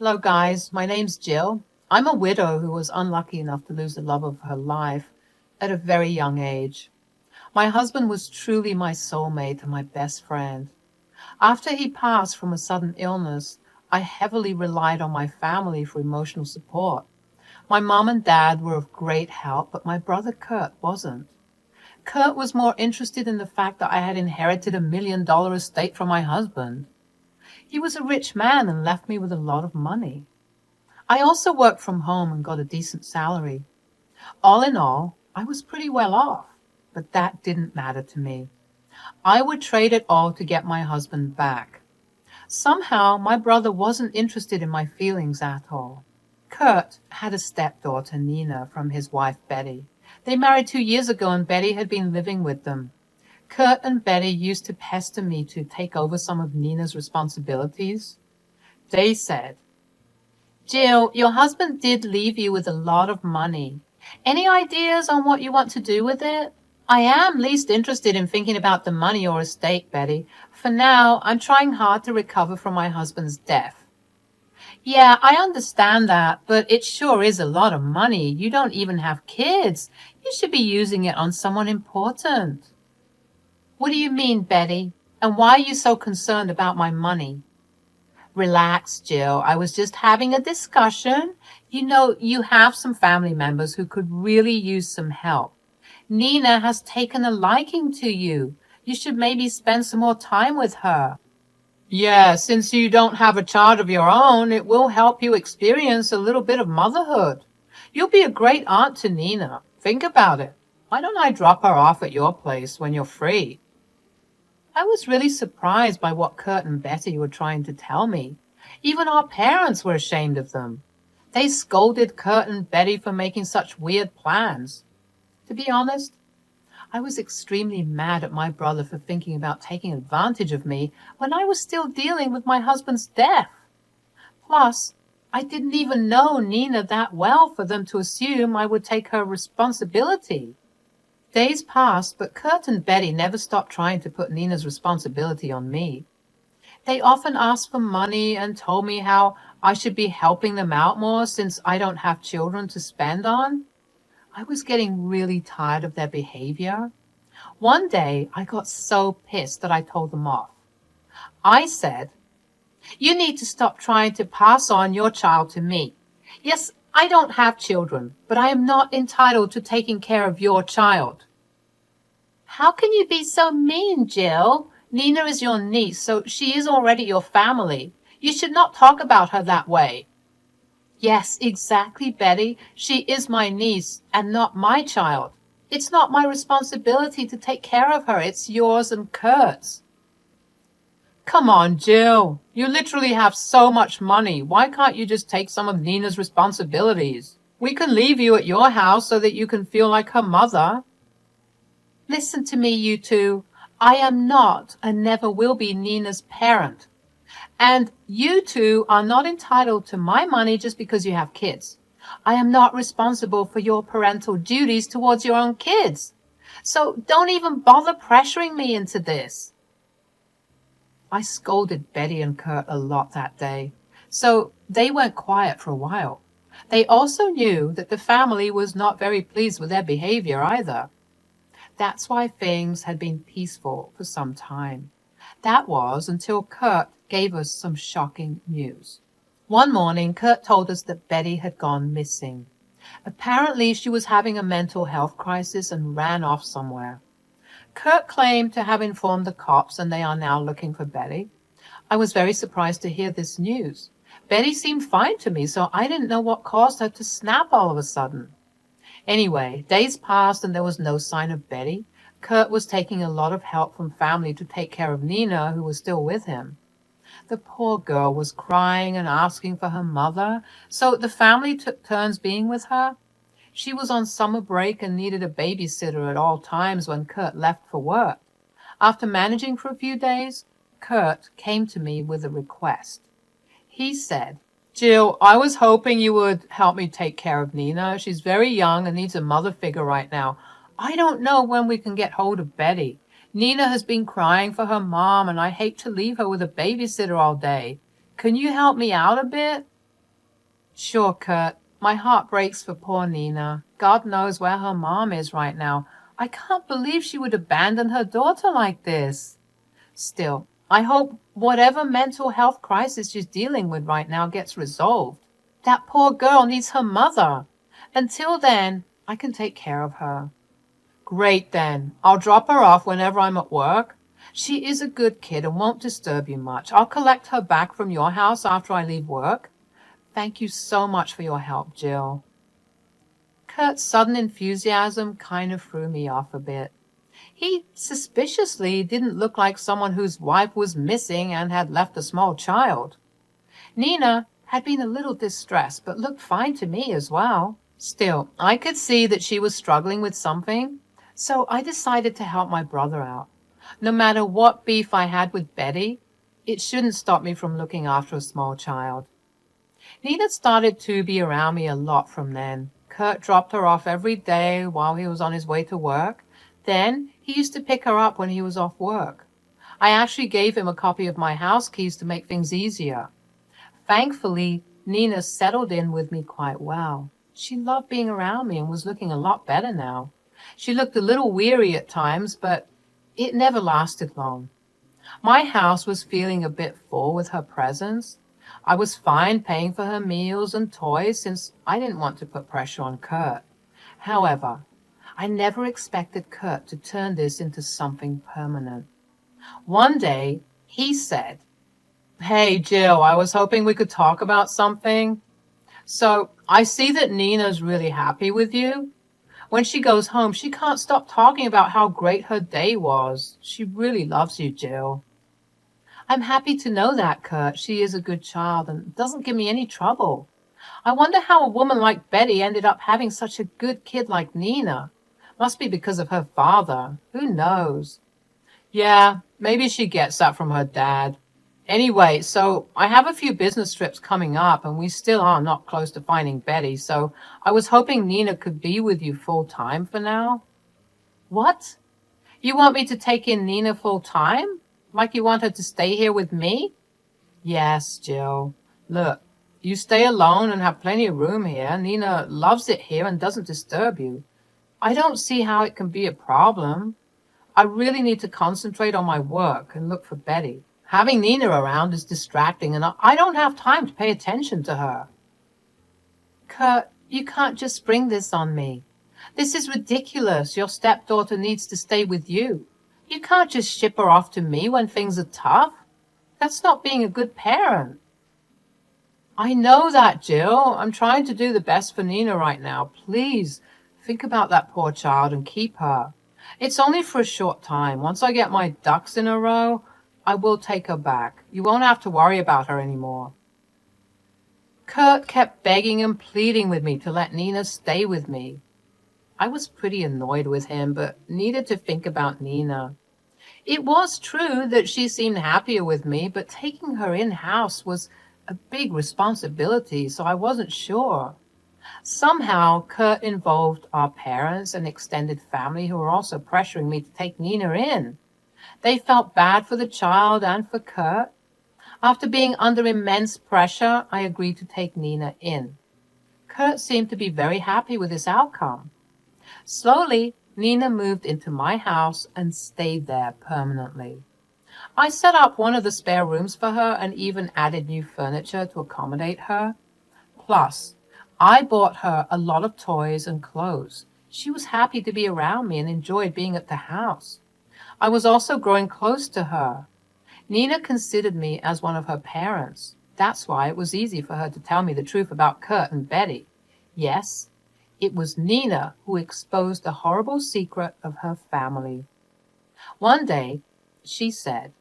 Hello, guys. My name's Jill. I'm a widow who was unlucky enough to lose the love of her life at a very young age. My husband was truly my soulmate and my best friend. After he passed from a sudden illness, I heavily relied on my family for emotional support. My mom and dad were of great help, but my brother Kurt wasn't. Kurt was more interested in the fact that I had inherited $1 million estate from my husband. He was a rich man and left me with a lot of money. I also worked from home and got a decent salary. All in all, I was pretty well off, but that didn't matter to me. I would trade it all to get my husband back. Somehow, my brother wasn't interested in my feelings at all. Kurt had a stepdaughter, Nina, from his wife, Betty. They married 2 years ago and Betty had been living with them. Kurt and Betty used to pester me to take over some of Nina's responsibilities. They said, "Jill, your husband did leave you with a lot of money. Any ideas on what you want to do with it?" "I am least interested in thinking about the money or estate, Betty. For now, I'm trying hard to recover from my husband's death." "Yeah, I understand that, but it sure is a lot of money. You don't even have kids. You should be using it on someone important." "What do you mean, Betty? And why are you so concerned about my money?" "Relax, Jill. I was just having a discussion. You know, you have some family members who could really use some help. Nina has taken a liking to you. You should maybe spend some more time with her." "Yeah, since you don't have a child of your own, it will help you experience a little bit of motherhood. You'll be a great aunt to Nina. Think about it. Why don't I drop her off at your place when you're free?" I was really surprised by what Kurt and Betty were trying to tell me. Even our parents were ashamed of them. They scolded Kurt and Betty for making such weird plans. To be honest, I was extremely mad at my brother for thinking about taking advantage of me when I was still dealing with my husband's death. Plus, I didn't even know Nina that well for them to assume I would take her responsibility. Days passed, but Kurt and Betty never stopped trying to put Nina's responsibility on me. They often asked for money and told me how I should be helping them out more since I don't have children to spend on. I was getting really tired of their behavior. One day, I got so pissed that I told them off. I said, "You need to stop trying to pass on your child to me. Yes, I don't have children, but I am not entitled to taking care of your child." "How can you be so mean, Jill? Nina is your niece, so she is already your family. You should not talk about her that way." "Yes, exactly, Betty. She is my niece and not my child. It's not my responsibility to take care of her. It's yours and Kurt's." "Come on, Jill. You literally have so much money. Why can't you just take some of Nina's responsibilities? We can leave you at your house so that you can feel like her mother." "Listen to me, you two. I am not and never will be Nina's parent. And you two are not entitled to my money just because you have kids. I am not responsible for your parental duties towards your own kids. So don't even bother pressuring me into this." I scolded Betty and Kurt a lot that day, so they went quiet for a while. They also knew that the family was not very pleased with their behavior either. That's why things had been peaceful for some time. That was until Kurt gave us some shocking news. One morning, Kurt told us that Betty had gone missing. Apparently, she was having a mental health crisis and ran off somewhere. Kurt claimed to have informed the cops, and they are now looking for Betty. I was very surprised to hear this news. Betty seemed fine to me, so I didn't know what caused her to snap all of a sudden. Anyway, days passed and there was no sign of Betty. Kurt was taking a lot of help from family to take care of Nina, who was still with him. The poor girl was crying and asking for her mother, so the family took turns being with her. She was on summer break and needed a babysitter at all times when Kurt left for work. After managing for a few days, Kurt came to me with a request. He said, "Jill, I was hoping you would help me take care of Nina. She's very young and needs a mother figure right now. I don't know when we can get hold of Betty. Nina has been crying for her mom, and I hate to leave her with a babysitter all day. Can you help me out a bit?" Sure, Kurt. My heart breaks for poor Nina. God knows where her mom is right now. I can't believe she would abandon her daughter like this. Still, I hope whatever mental health crisis she's dealing with right now gets resolved. That poor girl needs her mother. Until then, I can take care of her. Great then. I'll drop her off whenever I'm at work. She is a good kid and won't disturb you much. I'll collect her back from your house after I leave work. Thank you so much for your help, Jill. Kurt's sudden enthusiasm kind of threw me off a bit. He suspiciously didn't look like someone whose wife was missing and had left a small child. Nina had been a little distressed, but looked fine to me as well. Still, I could see that she was struggling with something, so I decided to help my brother out. No matter what beef I had with Betty, it shouldn't stop me from looking after a small child. Nina started to be around me a lot from then. Kurt dropped her off every day while he was on his way to work. Then he used to pick her up when he was off work. I actually gave him a copy of my house keys to make things easier. Thankfully, Nina settled in with me quite well. She loved being around me and was looking a lot better now. She looked a little weary at times, but it never lasted long. My house was feeling a bit full with her presence. I was fine paying for her meals and toys since I didn't want to put pressure on Kurt. However, I never expected Kurt to turn this into something permanent. One day, he said, "Hey, Jill, I was hoping we could talk about something. So, I see that Nina's really happy with you. When she goes home, she can't stop talking about how great her day was. She really loves you, Jill." I'm happy to know that, Kurt. She is a good child and doesn't give me any trouble. I wonder how a woman like Betty ended up having such a good kid like Nina. Must be because of her father. Who knows? Yeah, maybe she gets that from her dad. Anyway, so I have a few business trips coming up and we still are not close to finding Betty, so I was hoping Nina could be with you full time for now. What? You want me to take in Nina full time? Like you want her to stay here with me? Yes, Jill. Look, you stay alone and have plenty of room here. Nina loves it here and doesn't disturb you. I don't see how it can be a problem. I really need to concentrate on my work and look for Betty. Having Nina around is distracting and I don't have time to pay attention to her. Kurt, you can't just spring this on me. This is ridiculous. Your stepdaughter needs to stay with you. You can't just ship her off to me when things are tough. That's not being a good parent. I know that, Jill. I'm trying to do the best for Nina right now. Please, think about that poor child and keep her. It's only for a short time. Once I get my ducks in a row, I will take her back. You won't have to worry about her anymore. Kurt kept begging and pleading with me to let Nina stay with me. I was pretty annoyed with him, but needed to think about Nina. It was true that she seemed happier with me, but taking her in-house was a big responsibility, so I wasn't sure. Somehow, Kurt involved our parents and extended family who were also pressuring me to take Nina in. They felt bad for the child and for Kurt. After being under immense pressure, I agreed to take Nina in. Kurt seemed to be very happy with this outcome. Slowly, Nina moved into my house and stayed there permanently. I set up one of the spare rooms for her and even added new furniture to accommodate her. Plus, I bought her a lot of toys and clothes. She was happy to be around me and enjoyed being at the house. I was also growing close to her. Nina considered me as one of her parents. That's why it was easy for her to tell me the truth about Kurt and Betty. Yes, it was Nina who exposed the horrible secret of her family. One day, she said,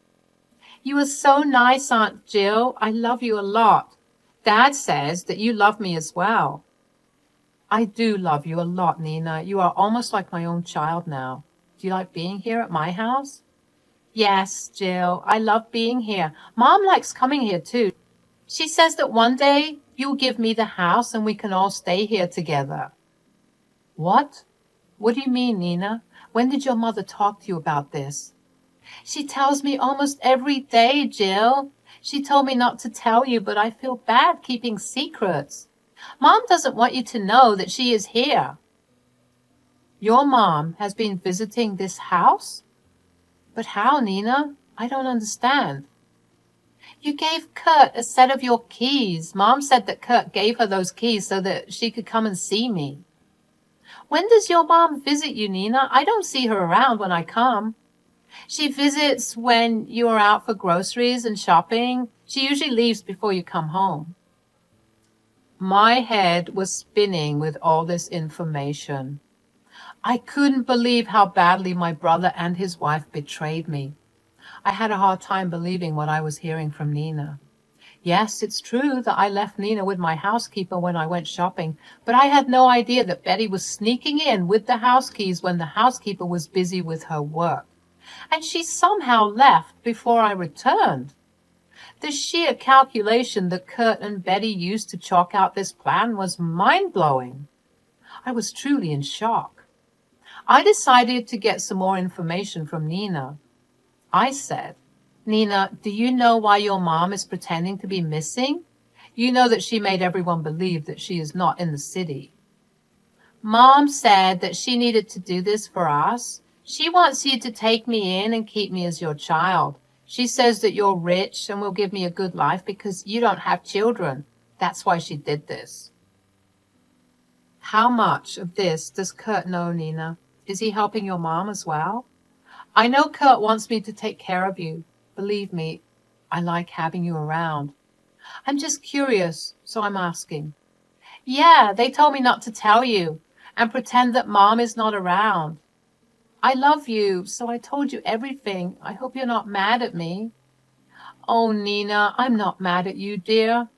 "You are so nice, Aunt Jill. I love you a lot. Dad says that you love me as well." I do love you a lot, Nina. You are almost like my own child now. Do you like being here at my house? Yes, Jill, I love being here. Mom likes coming here too. She says that one day you'll give me the house and we can all stay here together. What? What do you mean, Nina? When did your mother talk to you about this? She tells me almost every day, Jill. She told me not to tell you, but I feel bad keeping secrets. Mom doesn't want you to know that she is here. Your mom has been visiting this house? But how, Nina? I don't understand. You gave Kurt a set of your keys. Mom said that Kurt gave her those keys so that she could come and see me. When does your mom visit you, Nina? I don't see her around when I come. She visits when you are out for groceries and shopping. She usually leaves before you come home. My head was spinning with all this information. I couldn't believe how badly my brother and his wife betrayed me. I had a hard time believing what I was hearing from Nina. Yes, it's true that I left Nina with my housekeeper when I went shopping, but I had no idea that Betty was sneaking in with the house keys when the housekeeper was busy with her work. And she somehow left before I returned. The sheer calculation that Kurt and Betty used to chalk out this plan was mind-blowing. I was truly in shock. I decided to get some more information from Nina. I said, Nina, do you know why your mom is pretending to be missing? You know that she made everyone believe that she is not in the city. Mom said that she needed to do this for us. She wants you to take me in and keep me as your child. She says that you're rich and will give me a good life because you don't have children. That's why she did this. How much of this does Kurt know, Nina? Is he helping your mom as well? I know Kurt wants me to take care of you. Believe me, I like having you around. I'm just curious, so I'm asking. Yeah, they told me not to tell you and pretend that Mom is not around. I love you, so I told you everything. I hope you're not mad at me. Oh, Nina, I'm not mad at you, dear.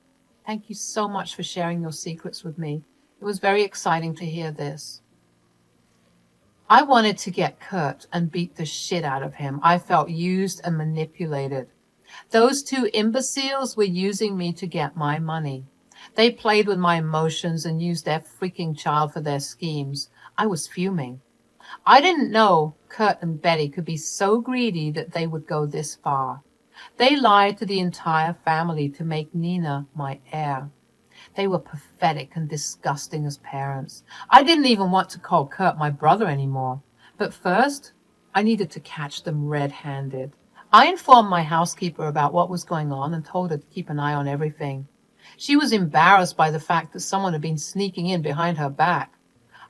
Thank you so much for sharing your secrets with me. It was very exciting to hear this. I wanted to get Kurt and beat the shit out of him. I felt used and manipulated. Those two imbeciles were using me to get my money. They played with my emotions and used their freaking child for their schemes. I was fuming. I didn't know Kurt and Betty could be so greedy that they would go this far. They lied to the entire family to make Nina my heir. They were pathetic and disgusting as parents. I didn't even want to call Kurt my brother anymore. But first, I needed to catch them red-handed. I informed my housekeeper about what was going on and told her to keep an eye on everything. She was embarrassed by the fact that someone had been sneaking in behind her back.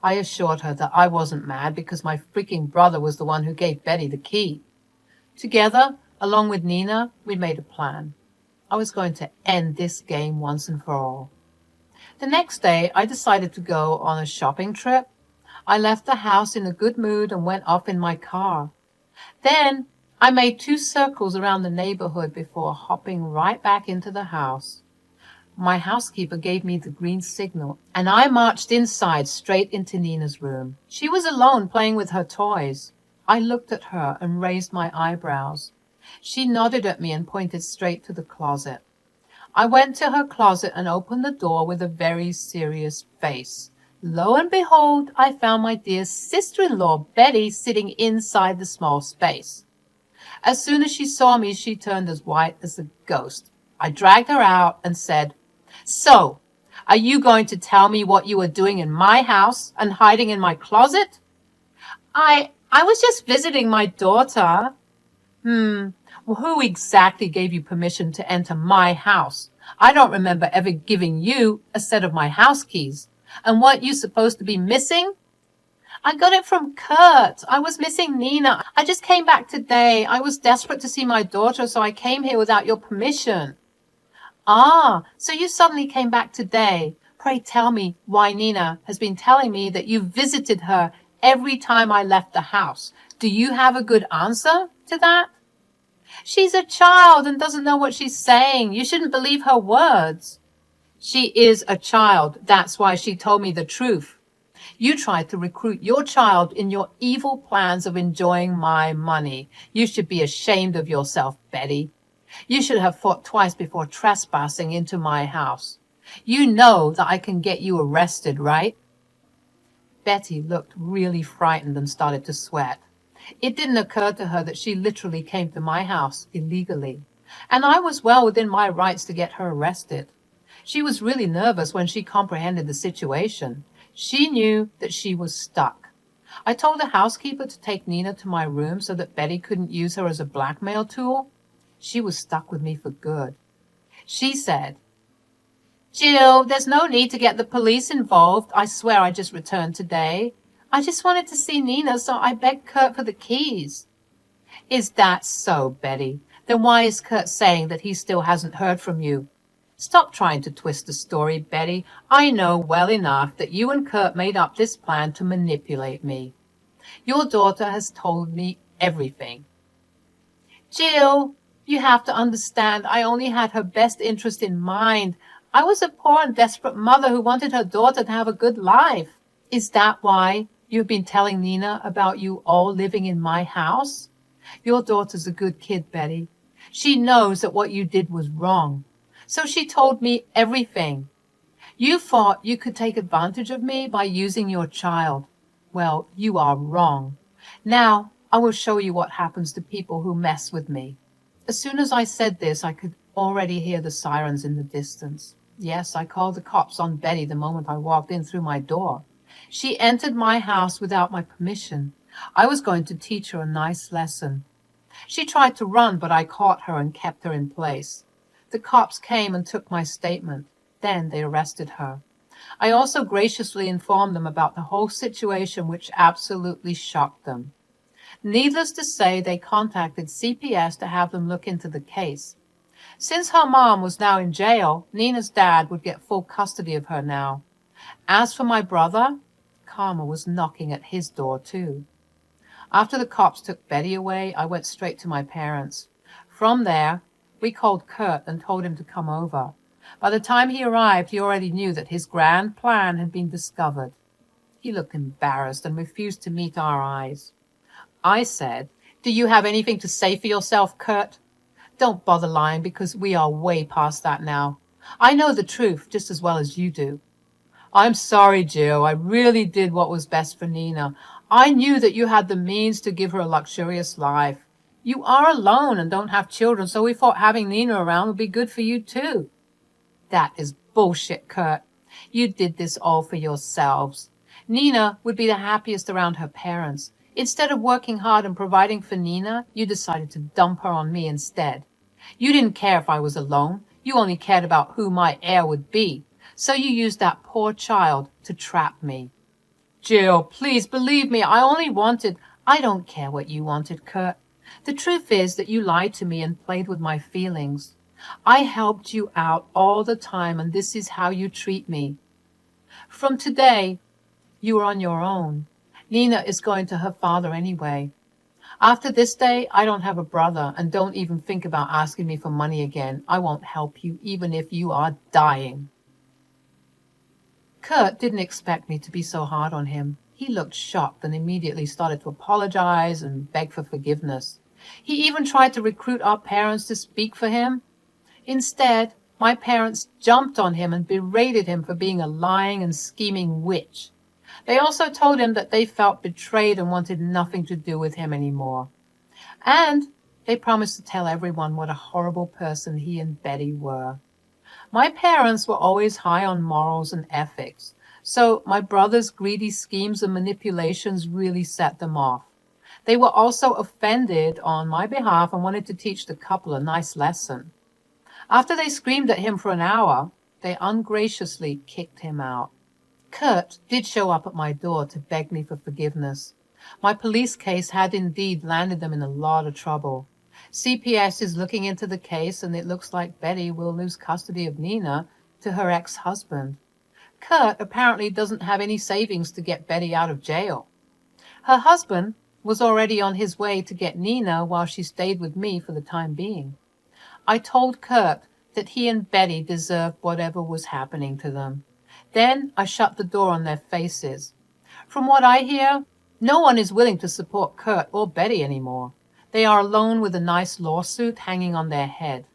I assured her that I wasn't mad because my freaking brother was the one who gave Betty the key. Together, along with Nina, we made a plan. I was going to end this game once and for all. The next day, I decided to go on a shopping trip. I left the house in a good mood and went off in my car. Then, I made 2 circles around the neighborhood before hopping right back into the house. My housekeeper gave me the green signal, and I marched inside straight into Nina's room. She was alone playing with her toys. I looked at her and raised my eyebrows. She nodded at me and pointed straight to the closet. I went to her closet and opened the door with a very serious face. Lo and behold, I found my dear sister-in-law, Betty, sitting inside the small space. As soon as she saw me, she turned as white as a ghost. I dragged her out and said, So, are you going to tell me what you were doing in my house and hiding in my closet? I was just visiting my daughter. Well, who exactly gave you permission to enter my house? I don't remember ever giving you a set of my house keys. And weren't you supposed to be missing? I got it from Kurt. I was missing Nina. I just came back today. I was desperate to see my daughter, so I came here without your permission. Ah, so you suddenly came back today. Pray tell me why Nina has been telling me that you visited her every time I left the house. Do you have a good answer to that? She's a child and doesn't know what she's saying. You shouldn't believe her words. She is a child. That's why she told me the truth. You tried to recruit your child in your evil plans of enjoying my money. You should be ashamed of yourself, Betty. You should have thought twice before trespassing into my house. You know that I can get you arrested, right? Betty looked really frightened and started to sweat. It didn't occur to her that she literally came to my house illegally, and I was well within my rights to get her arrested. She was really nervous when she comprehended the situation. She knew that she was stuck. I told the housekeeper to take Nina to my room so that Betty couldn't use her as a blackmail tool. She was stuck with me for good. She said, "Jill, there's no need to get the police involved. I swear I just returned today. I just wanted to see Nina, so I begged Kurt for the keys." Is that so, Betty? Then why is Kurt saying that he still hasn't heard from you? Stop trying to twist the story, Betty. I know well enough that you and Kurt made up this plan to manipulate me. Your daughter has told me everything. Jill, you have to understand, I only had her best interest in mind. I was a poor and desperate mother who wanted her daughter to have a good life. Is that why you've been telling Nina about you all living in my house? Your daughter's a good kid, Betty. She knows that what you did was wrong. So she told me everything. You thought you could take advantage of me by using your child. Well, you are wrong. Now, I will show you what happens to people who mess with me. As soon as I said this, I could already hear the sirens in the distance. Yes, I called the cops on Betty the moment I walked in through my door. She entered my house without my permission. I was going to teach her a nice lesson. She tried to run, but I caught her and kept her in place. The cops came and took my statement. Then they arrested her. I also graciously informed them about the whole situation, which absolutely shocked them. Needless to say, they contacted CPS to have them look into the case. Since her mom was now in jail, Nina's dad would get full custody of her now. As for my brother, karma was knocking at his door too. After the cops took Betty away, I went straight to my parents. From there, we called Kurt and told him to come over. By the time he arrived, he already knew that his grand plan had been discovered. He looked embarrassed and refused to meet our eyes. I said, "Do you have anything to say for yourself, Kurt? Don't bother lying, because we are way past that now. I know the truth just as well as you do." "I'm sorry, Jill. I really did what was best for Nina. I knew that you had the means to give her a luxurious life. You are alone and don't have children, so we thought having Nina around would be good for you too." "That is bullshit, Kurt. You did this all for yourselves. Nina would be the happiest around her parents. Instead of working hard and providing for Nina, you decided to dump her on me instead. You didn't care if I was alone. You only cared about who my heir would be. So you used that poor child to trap me." "Jill, please believe me. I only wanted—" "I don't care what you wanted, Kurt. The truth is that you lied to me and played with my feelings. I helped you out all the time, and this is how you treat me. From today, you are on your own. Nina is going to her father anyway. After this day, I don't have a brother, and don't even think about asking me for money again. I won't help you, even if you are dying." Kurt didn't expect me to be so hard on him. He looked shocked and immediately started to apologize and beg for forgiveness. He even tried to recruit our parents to speak for him. Instead, my parents jumped on him and berated him for being a lying and scheming witch. They also told him that they felt betrayed and wanted nothing to do with him anymore. And they promised to tell everyone what a horrible person he and Betty were. My parents were always high on morals and ethics, so my brother's greedy schemes and manipulations really set them off. They were also offended on my behalf and wanted to teach the couple a nice lesson. After they screamed at him for an hour, they ungraciously kicked him out. Kurt did show up at my door to beg me for forgiveness. My police case had indeed landed them in a lot of trouble. CPS is looking into the case, and it looks like Betty will lose custody of Nina to her ex-husband. Kurt apparently doesn't have any savings to get Betty out of jail. Her husband was already on his way to get Nina while she stayed with me for the time being. I told Kurt that he and Betty deserved whatever was happening to them. Then I shut the door on their faces. From what I hear, no one is willing to support Kurt or Betty anymore. They are alone with a nice lawsuit hanging on their head.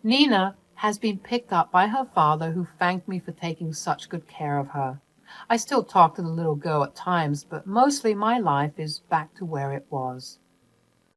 Nina has been picked up by her father, who thanked me for taking such good care of her. I still talk to the little girl at times, but mostly my life is back to where it was.